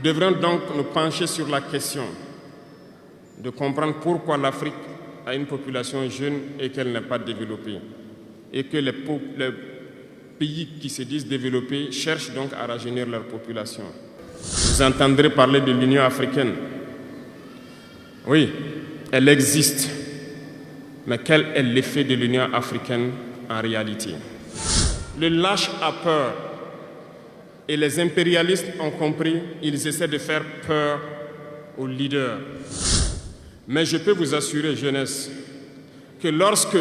devrions donc nous pencher sur la question de comprendre pourquoi l'Afrique a une population jeune et qu'elle n'est pas développée, et que les pays qui se disent développés cherchent donc à rajeunir leur population. Vous entendrez parler de l'Union africaine. Oui, elle existe, mais quel est l'effet de l'Union africaine en réalité? Le lâche a peur, et les impérialistes ont compris, ils essaient de faire peur aux leaders. Mais je peux vous assurer, jeunesse, que lorsque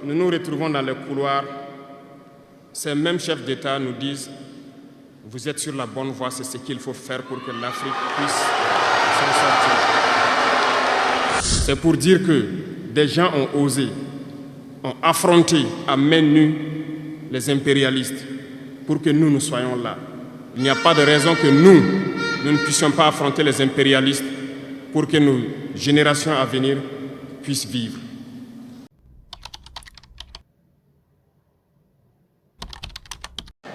nous nous retrouvons dans les couloirs, ces mêmes chefs d'État nous disent « Vous êtes sur la bonne voie, c'est ce qu'il faut faire pour que l'Afrique puisse s'en sortir. » C'est pour dire que des gens ont osé, ont affronté à main nue les impérialistes pour que nous soyons là. Il n'y a pas de raison que nous ne puissions pas affronter les impérialistes pour que nos générations à venir puissent vivre.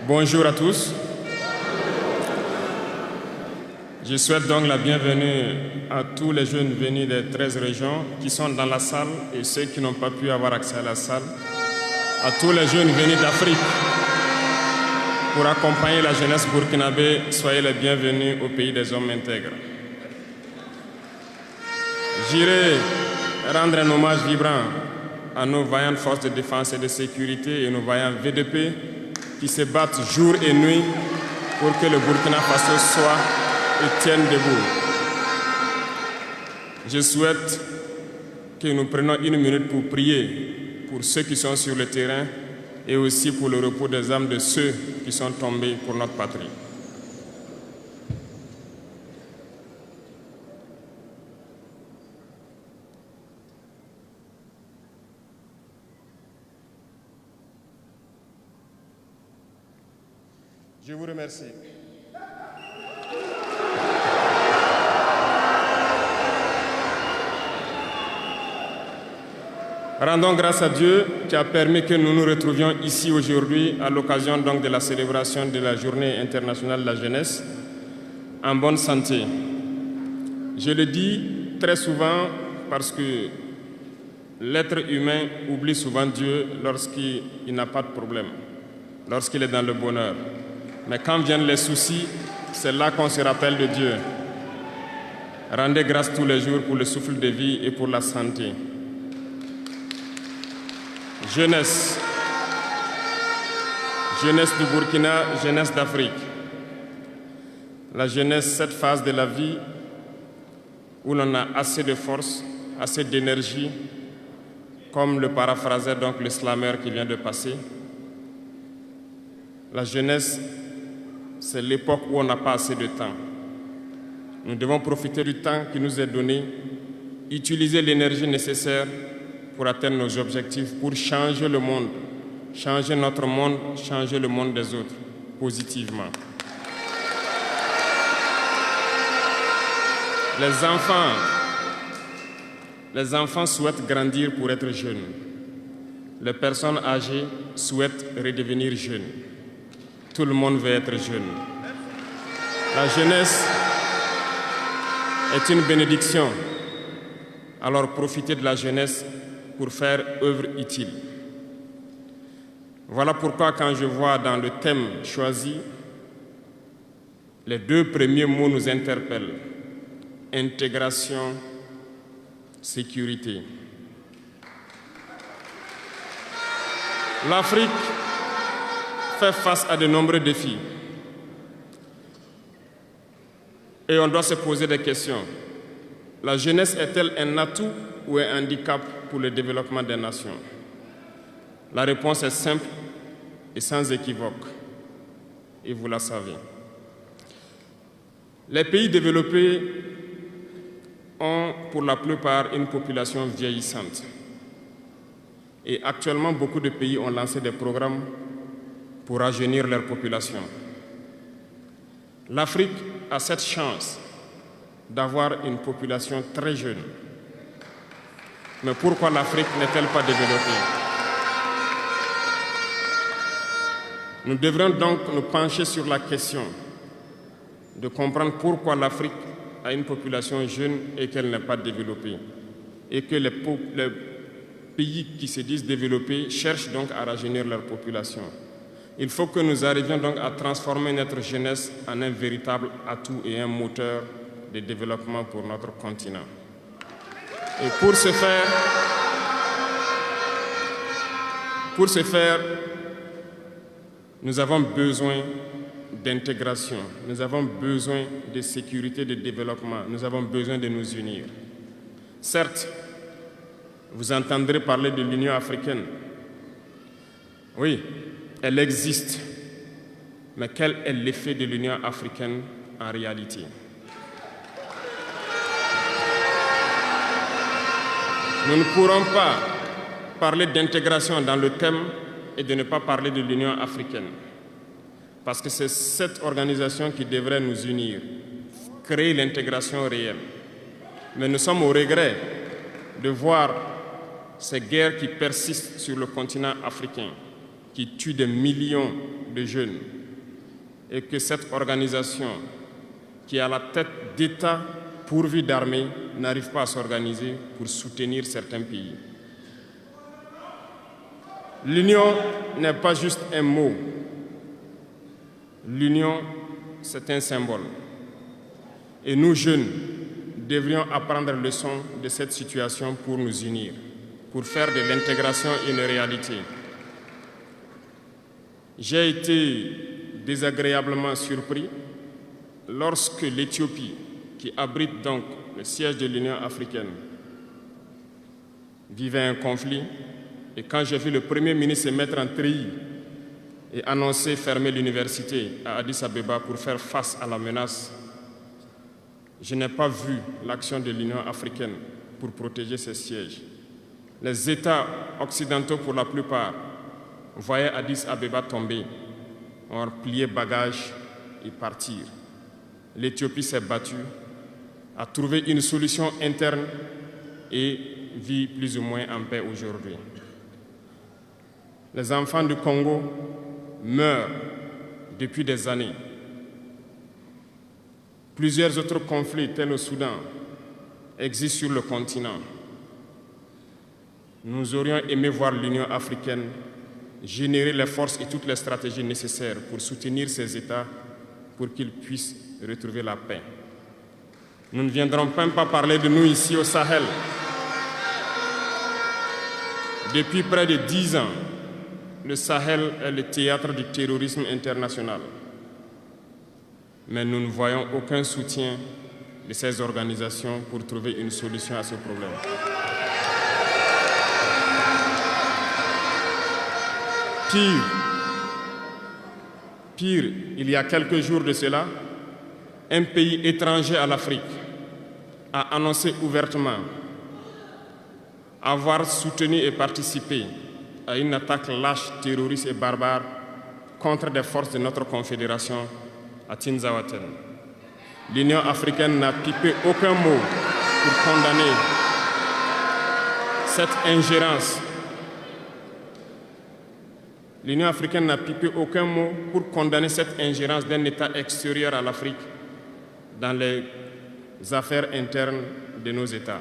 Bonjour à tous. Je souhaite donc la bienvenue à tous les jeunes venus des 13 régions qui sont dans la salle et ceux qui n'ont pas pu avoir accès à la salle. À tous les jeunes venus d'Afrique pour accompagner la jeunesse burkinabé, soyez les bienvenus au pays des hommes intègres. J'irai rendre un hommage vibrant à nos vaillantes forces de défense et de sécurité et nos vaillants VDP qui se battent jour et nuit pour que le Burkina Faso soit et tienne debout. Je souhaite que nous prenions une minute pour prier pour ceux qui sont sur le terrain et aussi pour le repos des âmes de ceux qui sont tombés pour notre patrie. Je vous remercie. Rendons grâce à Dieu qui a permis que nous nous retrouvions ici aujourd'hui à l'occasion donc de la célébration de la Journée internationale de la jeunesse en bonne santé. Je le dis très souvent parce que l'être humain oublie souvent Dieu lorsqu'il n'a pas de problème, lorsqu'il est dans le bonheur. Mais quand viennent les soucis, c'est là qu'on se rappelle de Dieu. Rendez grâce tous les jours pour le souffle de vie et pour la santé. Jeunesse. Jeunesse du Burkina, jeunesse d'Afrique. La jeunesse, cette phase de la vie où l'on a assez de force, assez d'énergie, comme le paraphrasait donc le slammer qui vient de passer. La jeunesse, c'est l'époque où on n'a pas assez de temps. Nous devons profiter du temps qui nous est donné, utiliser l'énergie nécessaire pour atteindre nos objectifs, pour changer le monde, changer notre monde, changer le monde des autres, positivement. Les enfants souhaitent grandir pour être jeunes. Les personnes âgées souhaitent redevenir jeunes. Tout le monde veut être jeune. La jeunesse est une bénédiction. Alors profitez de la jeunesse pour faire œuvre utile. Voilà pourquoi quand je vois dans le thème choisi, les deux premiers mots nous interpellent. Intégration, sécurité. L'Afrique fait face à de nombreux défis. Et on doit se poser des questions. La jeunesse est-elle un atout ou un handicap pour le développement des nations? La réponse est simple et sans équivoque. Et vous la savez. Les pays développés ont pour la plupart une population vieillissante. Et actuellement, beaucoup de pays ont lancé des programmes pour rajeunir leur population. L'Afrique a cette chance d'avoir une population très jeune. Mais pourquoi l'Afrique n'est-elle pas développée? Nous devrions donc nous pencher sur la question de comprendre pourquoi l'Afrique a une population jeune et qu'elle n'est pas développée, et que les pays qui se disent développés cherchent donc à rajeunir leur population. Il faut que nous arrivions donc à transformer notre jeunesse en un véritable atout et un moteur de développement pour notre continent. Et pour ce faire, nous avons besoin d'intégration, nous avons besoin de sécurité, de développement, nous avons besoin de nous unir. Certes, vous entendrez parler de l'Union africaine. Oui, elle existe. Mais quel est l'effet de l'Union africaine en réalité? Nous ne pourrons pas parler d'intégration dans le thème et de ne pas parler de l'Union africaine. Parce que c'est cette organisation qui devrait nous unir, créer l'intégration réelle. Mais nous sommes au regret de voir ces guerres qui persistent sur le continent africain, qui tuent des millions de jeunes, et que cette organisation, qui est à la tête d'États pourvus d'armées, n'arrive pas à s'organiser pour soutenir certains pays. L'union n'est pas juste un mot. L'union, c'est un symbole. Et nous, jeunes, devrions apprendre leçon de cette situation pour nous unir, pour faire de l'intégration une réalité. J'ai été désagréablement surpris lorsque l'Éthiopie, qui abrite donc le siège de l'Union africaine, vivait un conflit. Et quand j'ai vu le Premier ministre se mettre en treillis et annoncer fermer l'université à Addis Abeba pour faire face à la menace, je n'ai pas vu l'action de l'Union africaine pour protéger ses sièges. Les États occidentaux, pour la plupart, voyaient Addis Abeba tomber, ont plié bagages et partir. L'Éthiopie s'est battue, a trouvé une solution interne et vit plus ou moins en paix aujourd'hui. Les enfants du Congo meurent depuis des années. Plusieurs autres conflits, tels au Soudan, existent sur le continent. Nous aurions aimé voir l'Union africaine générer les forces et toutes les stratégies nécessaires pour soutenir ces États pour qu'ils puissent retrouver la paix. Nous ne viendrons même pas parler de nous ici au Sahel. Depuis près de 10 ans, le Sahel est le théâtre du terrorisme international. Mais nous ne voyons aucun soutien de ces organisations pour trouver une solution à ce problème. Pire, il y a quelques jours de cela, un pays étranger à l'Afrique a annoncé ouvertement avoir soutenu et participé à une attaque lâche, terroriste et barbare contre des forces de notre confédération à Tinzaouaten. L'Union africaine n'a pipé aucun mot pour condamner cette ingérence. L'Union africaine n'a pipé aucun mot pour condamner cette ingérence d'un État extérieur à l'Afrique dans les affaires internes de nos États.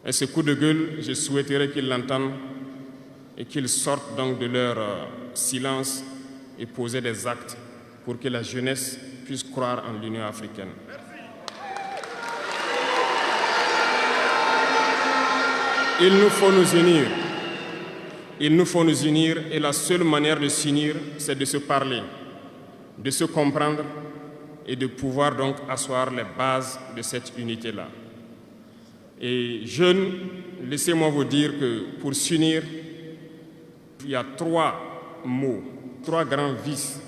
Et ce coup de gueule, je souhaiterais qu'ils l'entendent et qu'ils sortent donc de leur silence et poser des actes pour que la jeunesse puisse croire en l'Union africaine. Il nous faut nous unir. Il nous faut nous unir et la seule manière de s'unir, c'est de se parler, de se comprendre et de pouvoir donc asseoir les bases de cette unité-là. Et jeunes, laissez-moi vous dire que pour s'unir, il y a 3 mots, 3 grands vices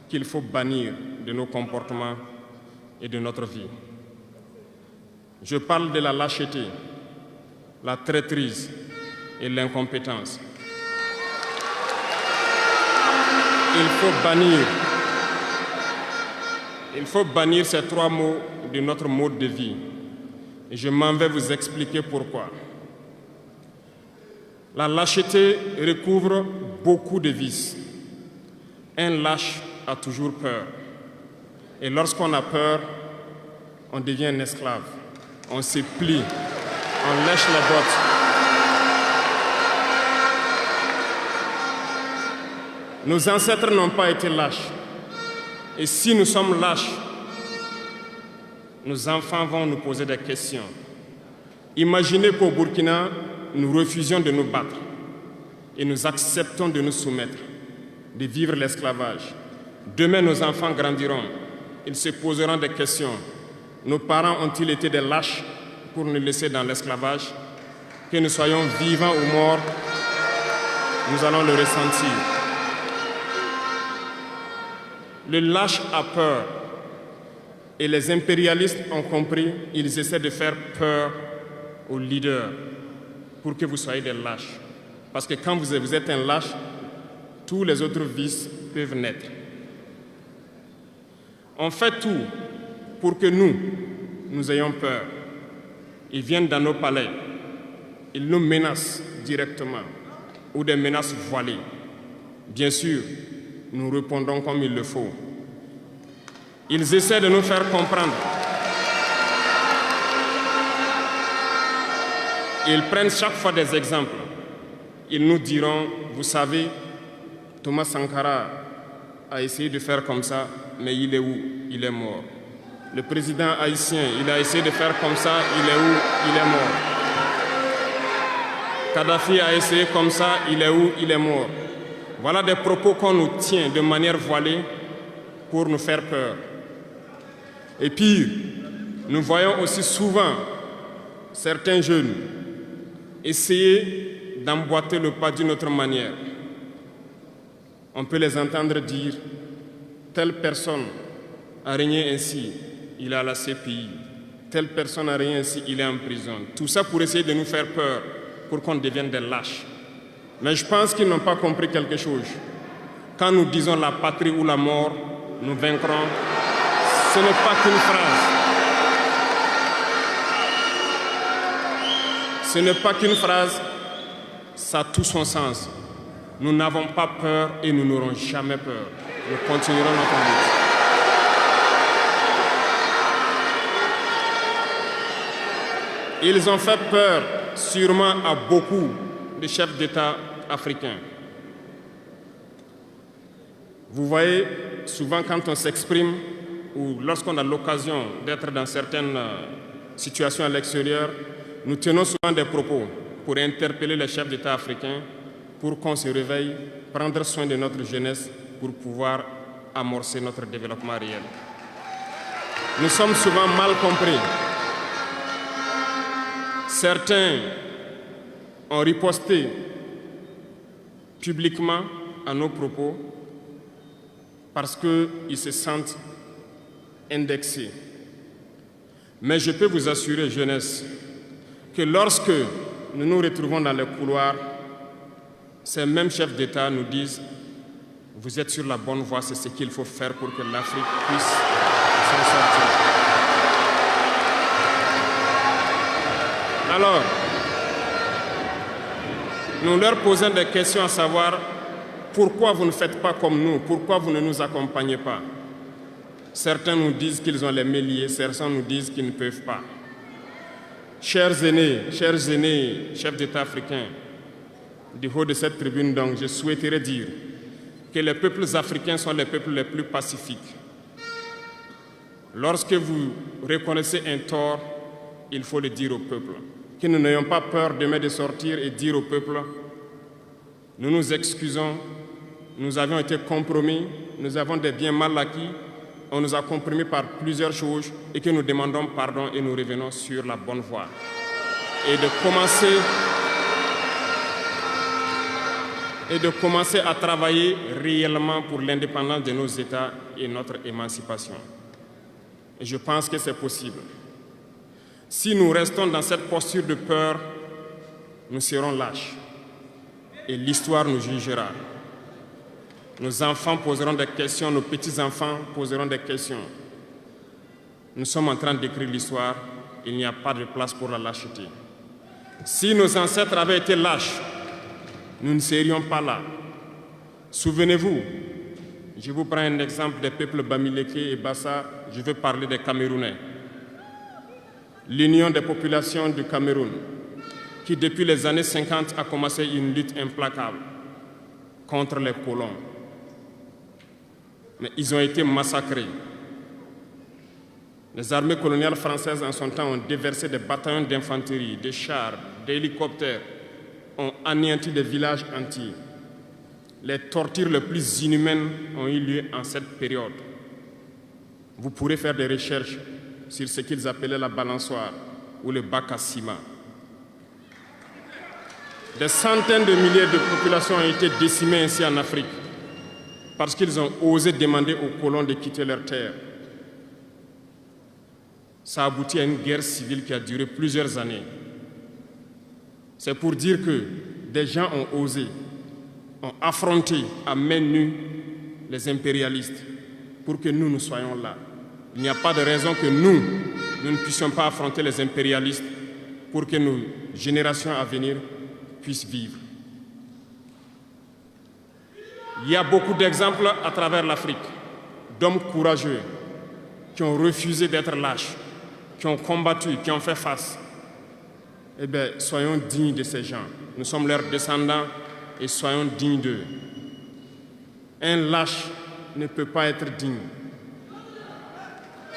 qu'il faut bannir de nos comportements et de notre vie. Je parle de la lâcheté, la traîtrise et l'incompétence. Il faut bannir ces 3 mots de notre mode de vie. Et je m'en vais vous expliquer pourquoi. La lâcheté recouvre beaucoup de vices. Un lâche a toujours peur. Et lorsqu'on a peur, on devient un esclave. On se plie, on lèche les bottes. Nos ancêtres n'ont pas été lâches. Et si nous sommes lâches, nos enfants vont nous poser des questions. Imaginez qu'au Burkina, nous refusions de nous battre et nous acceptons de nous soumettre, de vivre l'esclavage. Demain, nos enfants grandiront. Ils se poseront des questions. Nos parents ont-ils été des lâches pour nous laisser dans l'esclavage? Que nous soyons vivants ou morts, nous allons le ressentir. Le lâche a peur. Et les impérialistes ont compris, ils essaient de faire peur aux leaders pour que vous soyez des lâches. Parce que quand vous êtes un lâche, tous les autres vices peuvent naître. On fait tout pour que nous ayons peur. Ils viennent dans nos palais, ils nous menacent directement ou des menaces voilées. Bien sûr, nous répondons comme il le faut. Ils essaient de nous faire comprendre. Ils prennent chaque fois des exemples. Ils nous diront, vous savez, Thomas Sankara a essayé de faire comme ça, mais il est où? Il est mort. Le président haïtien, il a essayé de faire comme ça, il est où? Il est mort. Kadhafi a essayé comme ça, il est où? Il est mort. Voilà des propos qu'on nous tient de manière voilée pour nous faire peur. Et pire, nous voyons aussi souvent certains jeunes essayer d'emboîter le pas d'une autre manière. On peut les entendre dire « telle personne a régné ainsi, il est à la CPI. Telle personne a régné ainsi, il est en prison. » Tout ça pour essayer de nous faire peur, pour qu'on devienne des lâches. Mais je pense qu'ils n'ont pas compris quelque chose. Quand nous disons la patrie ou la mort, nous vaincrons, ce n'est pas qu'une phrase. Ce n'est pas qu'une phrase, ça a tout son sens. Nous n'avons pas peur et nous n'aurons jamais peur. Nous continuerons notre lutte. Ils ont fait peur, sûrement, à beaucoup de chefs d'État africains. Vous voyez, souvent quand on s'exprime ou lorsqu'on a l'occasion d'être dans certaines situations à l'extérieur, nous tenons souvent des propos pour interpeller les chefs d'État africains pour qu'on se réveille, prendre soin de notre jeunesse pour pouvoir amorcer notre développement réel. Nous sommes souvent mal compris. Certains ont riposté publiquement à nos propos parce qu'ils se sentent indexés. Mais je peux vous assurer, jeunesse, que lorsque nous nous retrouvons dans les couloirs, ces mêmes chefs d'État nous disent « Vous êtes sur la bonne voie, c'est ce qu'il faut faire pour que l'Afrique puisse s'en sortir. » Alors, nous leur posons des questions à savoir pourquoi vous ne faites pas comme nous, pourquoi vous ne nous accompagnez pas. Certains nous disent qu'ils ont les mains liées, certains nous disent qu'ils ne peuvent pas. Chers aînés, chefs d'État africains, du haut de cette tribune, donc, je souhaiterais dire que les peuples africains sont les peuples les plus pacifiques. Lorsque vous reconnaissez un tort, il faut le dire au peuple. Que nous n'ayons pas peur demain de sortir et dire au peuple, nous nous excusons, nous avions été compromis, nous avons des biens mal acquis, on nous a compromis par plusieurs choses et que nous demandons pardon et nous revenons sur la bonne voie. Et de commencer à travailler réellement pour l'indépendance de nos États et notre émancipation. Et je pense que c'est possible. Si nous restons dans cette posture de peur, nous serons lâches et l'histoire nous jugera. Nos enfants poseront des questions, nos petits-enfants poseront des questions. Nous sommes en train d'écrire l'histoire, il n'y a pas de place pour la lâcheté. Si nos ancêtres avaient été lâches, nous ne serions pas là. Souvenez-vous, Je vous prends un exemple des peuples Bamileke et Bassa, je veux parler des Camerounais. L'Union des populations du Cameroun, qui depuis les années 50 a commencé une lutte implacable contre les colons. Mais ils ont été massacrés. Les armées coloniales françaises en son temps ont déversé des bataillons d'infanterie, des chars, des hélicoptères, ont anéanti des villages entiers. Les tortures les plus inhumaines ont eu lieu en cette période. Vous pourrez faire des recherches sur ce qu'ils appelaient la balançoire ou le bac à ciment. Des centaines de milliers de populations ont été décimées ainsi en Afrique parce qu'ils ont osé demander aux colons de quitter leurs terres. Ça a abouti à une guerre civile qui a duré plusieurs années. C'est pour dire que des gens ont osé, ont affronté à main nue les impérialistes pour que nous soyons là. Il n'y a pas de raison que nous ne puissions pas affronter les impérialistes pour que nos générations à venir puissent vivre. Il y a beaucoup d'exemples à travers l'Afrique d'hommes courageux qui ont refusé d'être lâches, qui ont combattu, qui ont fait face. Eh bien, soyons dignes de ces gens. Nous sommes leurs descendants et soyons dignes d'eux. Un lâche ne peut pas être digne.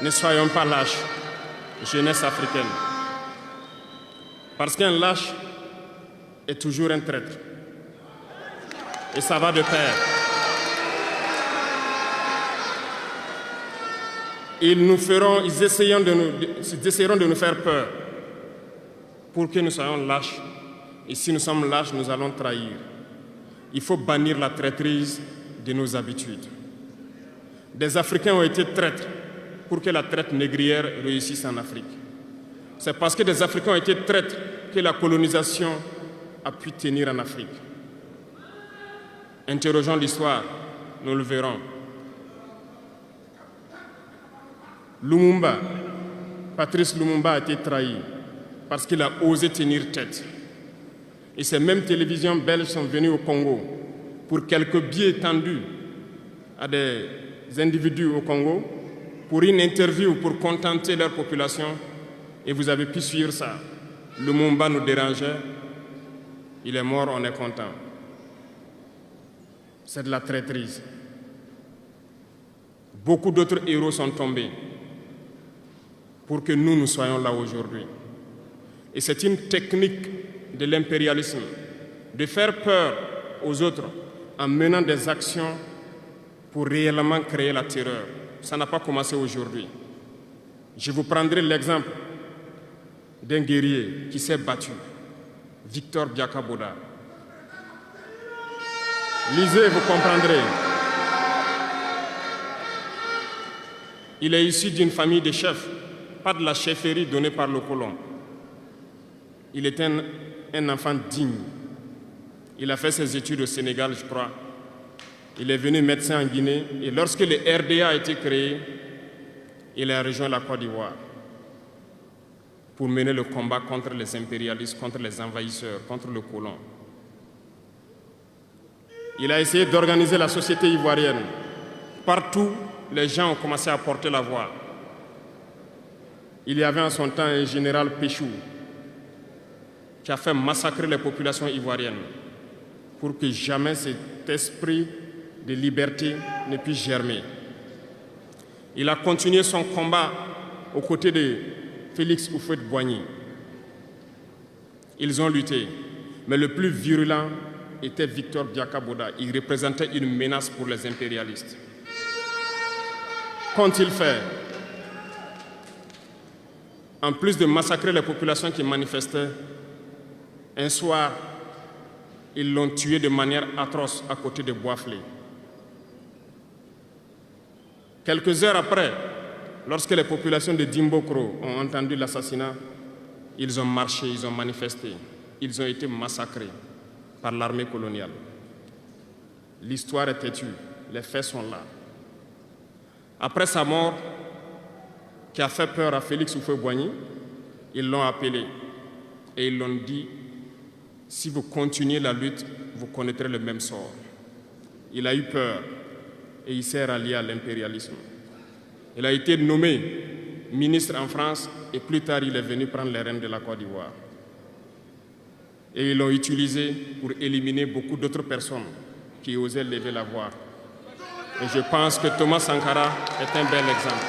Ne soyons pas lâches, jeunesse africaine. Parce qu'un lâche est toujours un traître. Et ça va de pair. Ils essaieront de nous faire peur pour que nous soyons lâches. Et si nous sommes lâches, nous allons trahir. Il faut bannir la traîtrise de nos habitudes. Des Africains ont été traîtres pour que la traite négrière réussisse en Afrique. C'est parce que des Africains ont été traîtres que la colonisation a pu tenir en Afrique. Interrogeons l'histoire, nous le verrons. Lumumba, Patrice Lumumba a été trahi parce qu'il a osé tenir tête. Et ces mêmes télévisions belges sont venues au Congo pour quelques billets tendus à des individus au Congo pour une interview pour contenter leur population. Et vous avez pu suivre ça. Lumumba nous dérangeait. Il est mort, on est content. C'est de la traîtrise. Beaucoup d'autres héros sont tombés pour que nous soyons là aujourd'hui. Et c'est une technique de l'impérialisme, de faire peur aux autres en menant des actions pour réellement créer la terreur. Ça n'a pas commencé aujourd'hui. Je vous prendrai l'exemple d'un guerrier qui s'est battu, Victor Biakaboda. Lisez, vous comprendrez. Il est issu d'une famille de chefs, pas de la chefferie donnée par le colon. Il est un enfant digne. Il a fait ses études au Sénégal, je crois. Il est venu médecin en Guinée et lorsque le RDA a été créé, il a rejoint la Côte d'Ivoire pour mener le combat contre les impérialistes, contre les envahisseurs, contre le colon. Il a essayé d'organiser la société ivoirienne. Partout, les gens ont commencé à porter la voix. Il y avait en son temps un général Péchou qui a fait massacrer les populations ivoiriennes pour que jamais cet esprit de liberté ne puisse germer. Il a continué son combat aux côtés de Félix Houphouët-Boigny. Ils ont lutté, mais le plus virulent était Victor Biakaboda. Il représentait une menace pour les impérialistes. Qu'ont-ils fait? En plus de massacrer les populations qui manifestaient, un soir, ils l'ont tué de manière atroce à côté de Boisflé. Quelques heures après, lorsque les populations de Dimbokro ont entendu l'assassinat, ils ont marché, ils ont manifesté, ils ont été massacrés par l'armée coloniale. L'histoire est têtue, les faits sont là. Après sa mort, qui a fait peur à Félix Houphouët-Boigny, ils l'ont appelé et ils l'ont dit: si vous continuez la lutte, vous connaîtrez le même sort. Il a eu peur. et il s'est rallié à l'impérialisme. Il a été nommé ministre en France et plus tard il est venu prendre les rênes de la Côte d'Ivoire. Et ils l'ont utilisé pour éliminer beaucoup d'autres personnes qui osaient lever la voix. Et je pense que Thomas Sankara est un bel exemple.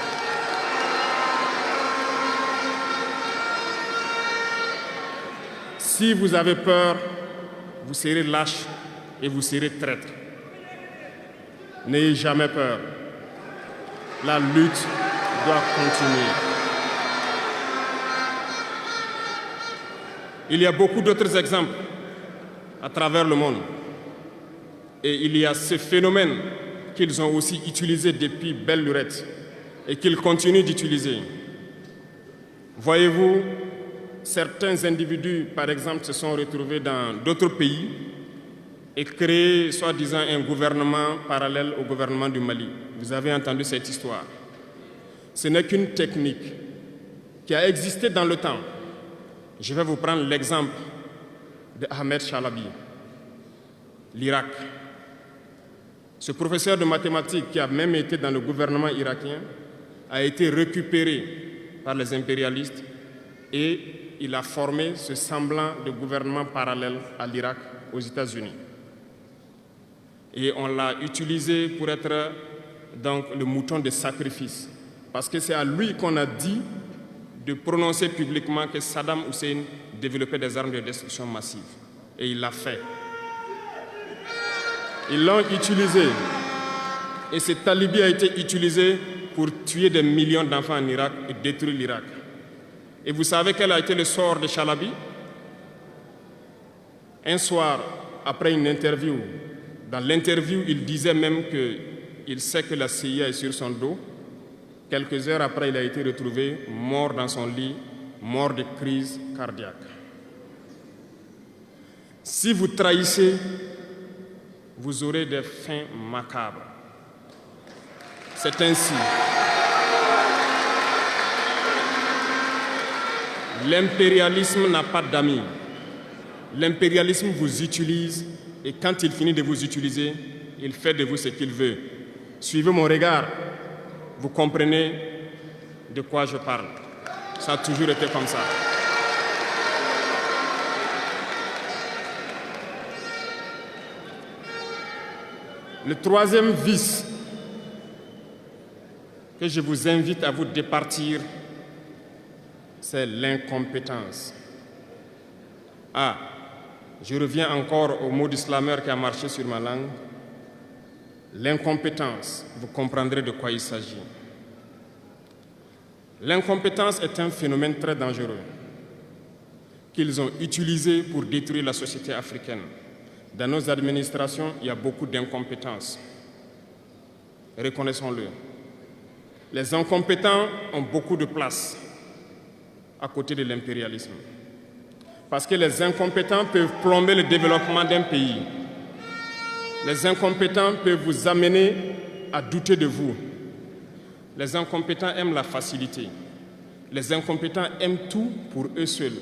Si vous avez peur, vous serez lâche et vous serez traître. N'ayez jamais peur. La lutte doit continuer. Il y a beaucoup d'autres exemples à travers le monde. Et il y a ce phénomène qu'ils ont aussi utilisé depuis belle lurette et qu'ils continuent d'utiliser. Voyez-vous, certains individus, par exemple, se sont retrouvés dans d'autres pays et créé, soi-disant, un gouvernement parallèle au gouvernement du Mali. Vous avez entendu cette histoire. Ce n'est qu'une technique qui a existé dans le temps. Je vais vous prendre l'exemple de Ahmed Chalabi, l'Irak. Ce professeur de mathématiques qui a même été dans le gouvernement irakien a été récupéré par les impérialistes et il a formé ce semblant de gouvernement parallèle à l'Irak aux États-Unis. Et on l'a utilisé pour être donc le mouton de sacrifice. Parce que c'est à lui qu'on a dit de prononcer publiquement que Saddam Hussein développait des armes de destruction massive. Et il l'a fait. Ils l'ont utilisé. Et cet alibi a été utilisé pour tuer des millions d'enfants en Irak et détruire l'Irak. Et vous savez quel a été le sort de Chalabi? Un soir, après une interview, dans l'interview, il disait même qu'il sait que la CIA est sur son dos. Quelques heures après, il a été retrouvé mort dans son lit, mort de crise cardiaque. Si vous trahissez, vous aurez des fins macabres. C'est ainsi. L'impérialisme n'a pas d'amis. L'impérialisme vous utilise et quand il finit de vous utiliser, il fait de vous ce qu'il veut. Suivez mon regard, vous comprenez de quoi je parle. Ça a toujours été comme ça. Le troisième vice que je vous invite à vous départir, c'est l'incompétence. Ah, je reviens encore au mot du slammer qui a marché sur ma langue. L'incompétence, vous comprendrez de quoi il s'agit. L'incompétence est un phénomène très dangereux qu'ils ont utilisé pour détruire la société africaine. Dans nos administrations, il y a beaucoup d'incompétence. Reconnaissons-le. Les incompétents ont beaucoup de place à côté de l'impérialisme. Parce que les incompétents peuvent plomber le développement d'un pays. Les incompétents peuvent vous amener à douter de vous. Les incompétents aiment la facilité. Les incompétents aiment tout pour eux seuls.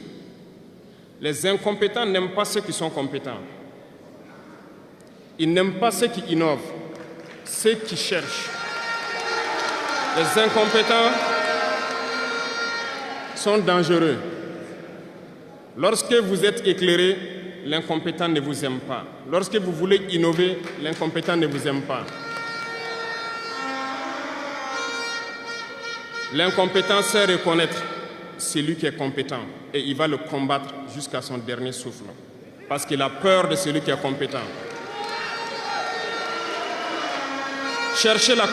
Les incompétents n'aiment pas ceux qui sont compétents. Ils n'aiment pas ceux qui innovent, ceux qui cherchent. Les incompétents sont dangereux. Lorsque vous êtes éclairé, l'incompétent ne vous aime pas. Lorsque vous voulez innover, l'incompétent ne vous aime pas. L'incompétent sait reconnaître celui qui est compétent et il va le combattre jusqu'à son dernier souffle parce qu'il a peur de celui qui est compétent. Cherchez la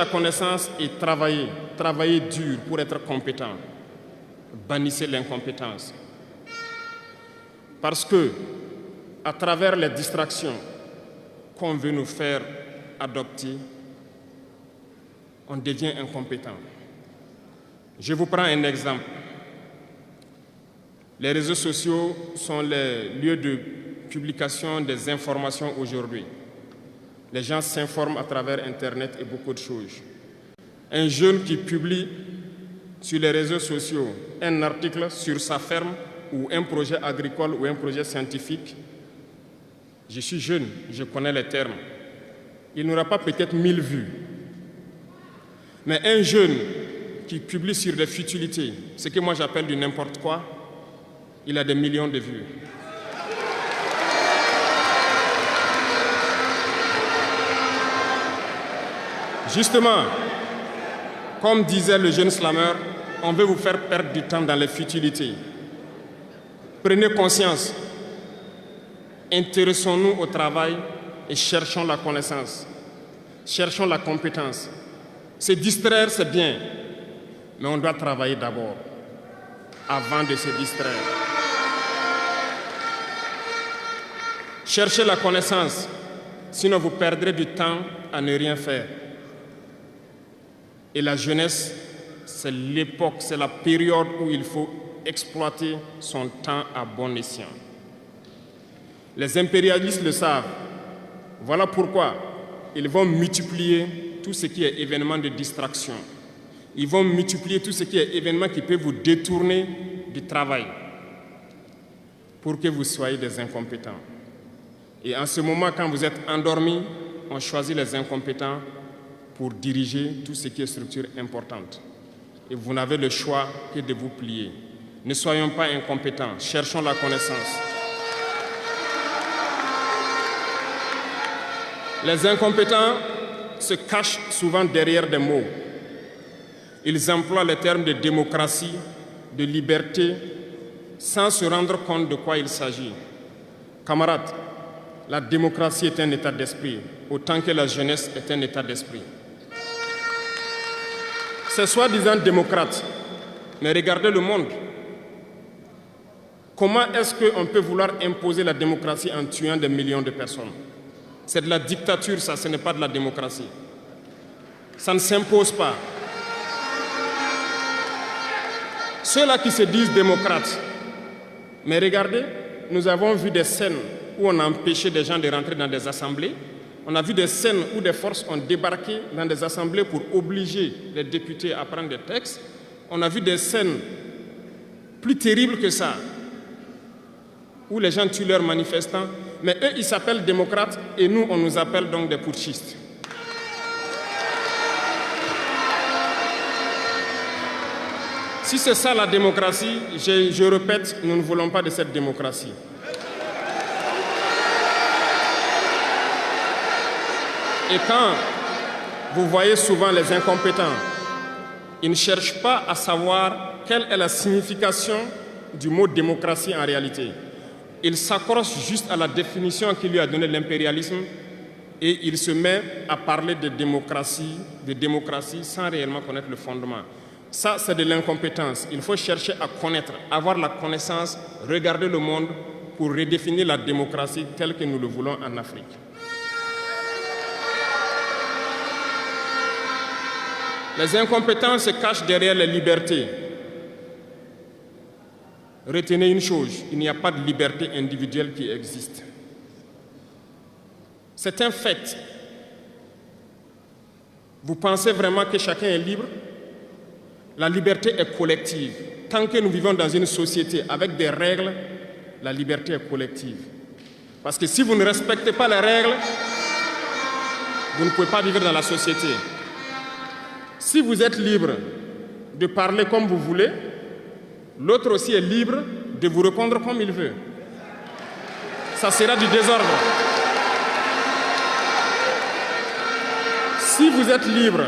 connaissance et travaillez dur pour être compétent. Bannissez l'incompétence. Parce que, à travers les distractions qu'on veut nous faire adopter, on devient incompétent. Je vous prends un exemple. Les réseaux sociaux sont les lieux de publication des informations aujourd'hui. Les gens s'informent à travers Internet et beaucoup de choses. Un jeune qui publie sur les réseaux sociaux un article sur sa ferme ou un projet agricole ou un projet scientifique, je suis jeune, je connais les termes. il n'aura pas peut-être 1000 vues. Mais un jeune qui publie sur des futilités, ce que moi j'appelle du n'importe quoi, il a des millions de vues. Justement, comme disait le jeune slammer, on veut vous faire perdre du temps dans les futilités. Prenez conscience, intéressons-nous au travail et cherchons la connaissance, cherchons la compétence. Se distraire, c'est bien, mais on doit travailler d'abord, avant de se distraire. Cherchez la connaissance, sinon vous perdrez du temps à ne rien faire. Et la jeunesse, c'est l'époque, c'est la période où il faut exploiter son temps à bon escient. Les impérialistes le savent. Voilà pourquoi ils vont multiplier tout ce qui est événement de distraction. Ils vont multiplier tout ce qui est événement qui peut vous détourner du travail pour que vous soyez des incompétents. Et en ce moment, quand vous êtes endormis, on choisit les incompétents pour diriger tout ce qui est structure importante. Et vous n'avez le choix que de vous plier. Ne soyons pas incompétents, cherchons la connaissance. Les incompétents se cachent souvent derrière des mots. Ils emploient les termes de démocratie, de liberté, sans se rendre compte de quoi il s'agit. Camarades, la démocratie est un état d'esprit, autant que la jeunesse est un état d'esprit. C'est soi-disant démocrate, mais regardez le monde. Comment est-ce qu'on peut vouloir imposer la démocratie en tuant des millions de personnes? C'est de la dictature, ça, ce n'est pas de la démocratie. Ça ne s'impose pas. Ceux-là qui se disent démocrates, mais regardez, nous avons vu des scènes où on a empêché des gens de rentrer dans des assemblées. On a vu des scènes où des forces ont débarqué dans des assemblées pour obliger les députés à prendre des textes. On a vu des scènes plus terribles que ça, où les gens tuent leurs manifestants. Mais eux, ils s'appellent démocrates et nous, on nous appelle donc des putschistes. Si c'est ça la démocratie, je répète, nous ne voulons pas de cette démocratie. Et quand vous voyez souvent les incompétents, ils ne cherchent pas à savoir quelle est la signification du mot démocratie en réalité. Ils s'accrochent juste à la définition qu'il lui a donnée l'impérialisme et il se met à parler de démocratie sans réellement connaître le fondement. Ça, c'est de l'incompétence. Il faut chercher à connaître, avoir la connaissance, regarder le monde pour redéfinir la démocratie telle que nous le voulons en Afrique. Les incompétents se cachent derrière les libertés. Retenez une chose, il n'y a pas de liberté individuelle qui existe. C'est un fait. Vous pensez vraiment que chacun est libre? La liberté est collective. Tant que nous vivons dans une société avec des règles, la liberté est collective. Parce que si vous ne respectez pas les règles, vous ne pouvez pas vivre dans la société. Si vous êtes libre de parler comme vous voulez, l'autre aussi est libre de vous répondre comme il veut. Ça sera du désordre. Si vous êtes libre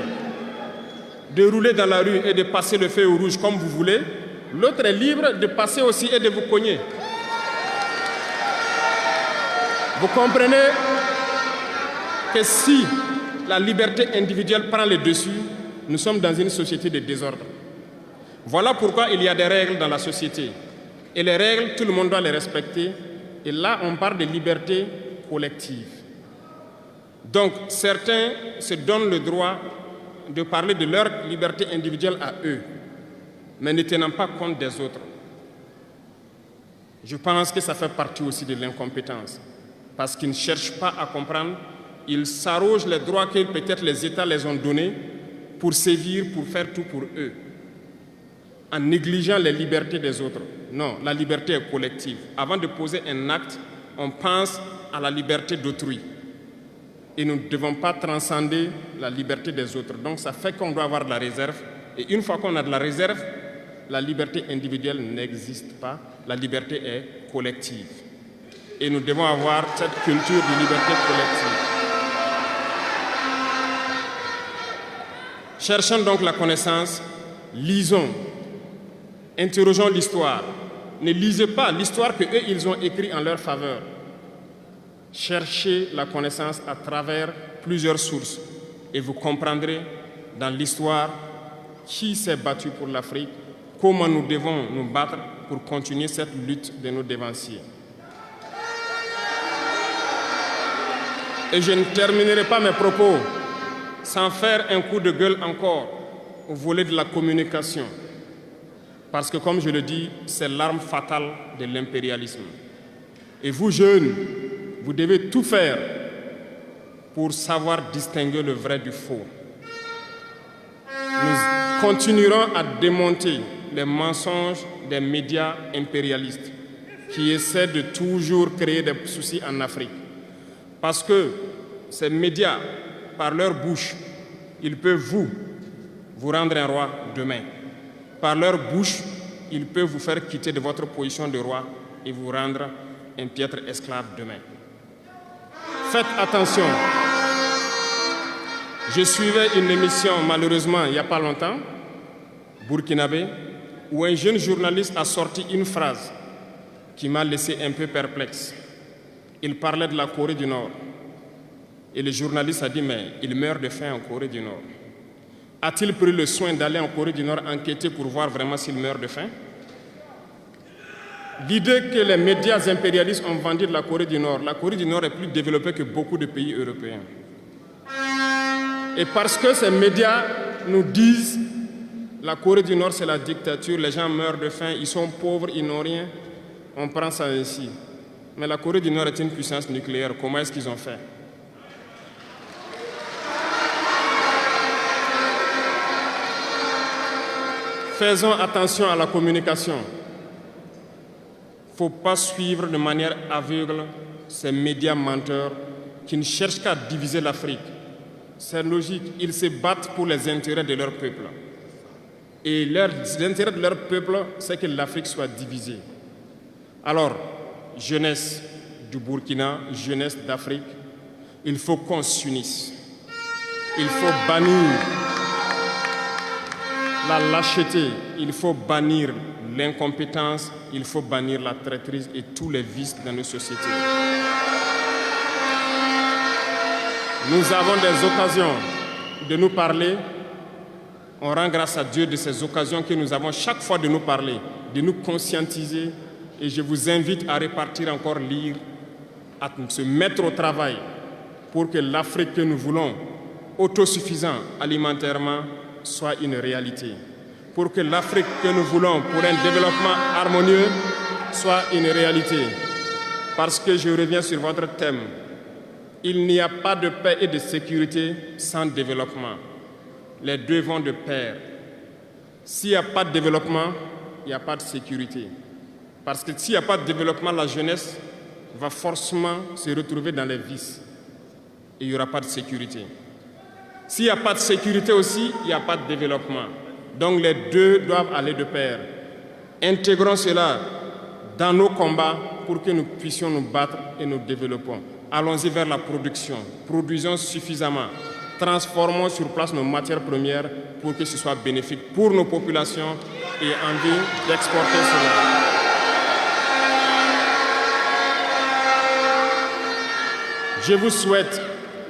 de rouler dans la rue et de passer le feu rouge comme vous voulez, l'autre est libre de passer aussi et de vous cogner. Vous comprenez que si la liberté individuelle prend le dessus, nous sommes dans une société de désordre. Voilà pourquoi il y a des règles dans la société. Et les règles, tout le monde doit les respecter. Et là, on parle de liberté collective. Donc, certains se donnent le droit de parler de leur liberté individuelle à eux, mais ne tenant pas compte des autres. Je pense que ça fait partie aussi de l'incompétence, parce qu'ils ne cherchent pas à comprendre, ils s'arrogent les droits que peut-être les États les ont donnés pour sévir, pour faire tout pour eux, en négligeant les libertés des autres. Non, la liberté est collective. Avant de poser un acte, on pense à la liberté d'autrui. et nous ne devons pas transcender la liberté des autres. Donc ça fait qu'on doit avoir de la réserve. Et une fois qu'on a de la réserve, la liberté individuelle n'existe pas. La liberté est collective. Et nous devons avoir cette culture de liberté collective. Cherchons donc la connaissance, lisons, interrogeons l'histoire. Ne lisez pas l'histoire qu'eux, ils ont écrite en leur faveur. Cherchez la connaissance à travers plusieurs sources et vous comprendrez dans l'histoire qui s'est battu pour l'Afrique, comment nous devons nous battre pour continuer cette lutte de nos dévanciers. Et je ne terminerai pas mes propos sans faire un coup de gueule encore au volet de la communication. Parce que, comme je le dis, c'est l'arme fatale de l'impérialisme. Et vous, jeunes, vous devez tout faire pour savoir distinguer le vrai du faux. Nous continuerons à démonter les mensonges des médias impérialistes qui essaient de toujours créer des soucis en Afrique. Parce que ces médias, par leur bouche, ils peuvent vous rendre un roi demain. Par leur bouche, ils peuvent vous faire quitter de votre position de roi et vous rendre un piètre esclave demain. Faites attention. Je suivais une émission, malheureusement, il n'y a pas longtemps, burkinabé, où un jeune journaliste a sorti une phrase qui m'a laissé un peu perplexe. Il parlait de la Corée du Nord. Et le journaliste a dit, mais il meurt de faim en Corée du Nord. A-t-il pris le soin d'aller en Corée du Nord enquêter pour voir vraiment s'il meurt de faim? L'idée que les médias impérialistes ont vendu de la Corée du Nord est plus développée que beaucoup de pays européens. Et parce que ces médias nous disent la Corée du Nord c'est la dictature, les gens meurent de faim, ils sont pauvres, ils n'ont rien, on prend ça ainsi. Mais la Corée du Nord est une puissance nucléaire, comment est-ce qu'ils ont fait? Faisons attention à la communication. Il ne faut pas suivre de manière aveugle ces médias menteurs qui ne cherchent qu'à diviser l'Afrique. C'est logique, ils se battent pour les intérêts de leur peuple. Et l'intérêt de leur peuple, c'est que l'Afrique soit divisée. Alors, jeunesse du Burkina, jeunesse d'Afrique, il faut qu'on s'unisse. Il faut bannir la lâcheté, il faut bannir l'incompétence, il faut bannir la traîtrise et tous les vices dans nos sociétés. Nous avons des occasions de nous parler. On rend grâce à Dieu de ces occasions que nous avons chaque fois de nous parler, de nous conscientiser. Et je vous invite à repartir encore lire, à se mettre au travail pour que l'Afrique que nous voulons, autosuffisante alimentairement, soit une réalité. Pour que l'Afrique que nous voulons pour un développement harmonieux soit une réalité. Parce que je reviens sur votre thème. Il n'y a pas de paix et de sécurité sans développement. Les deux vont de pair. S'il n'y a pas de développement, il n'y a pas de sécurité. Parce que s'il n'y a pas de développement, la jeunesse va forcément se retrouver dans les vices. Et il n'y aura pas de sécurité. S'il n'y a pas de sécurité aussi, il n'y a pas de développement. Donc les deux doivent aller de pair. Intégrons cela dans nos combats pour que nous puissions nous battre et nous développons. Allons-y vers la production. Produisons suffisamment. Transformons sur place nos matières premières pour que ce soit bénéfique pour nos populations et envie d'exporter cela. Je vous souhaite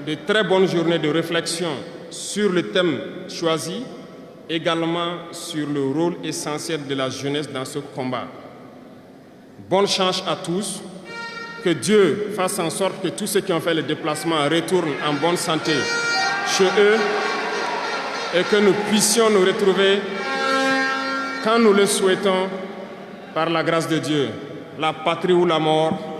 de très bonnes journées de réflexion sur le thème choisi, également sur le rôle essentiel de la jeunesse dans ce combat. Bonne chance à tous, que Dieu fasse en sorte que tous ceux qui ont fait le déplacement retournent en bonne santé chez eux et que nous puissions nous retrouver quand nous le souhaitons par la grâce de Dieu. La patrie ou la mort,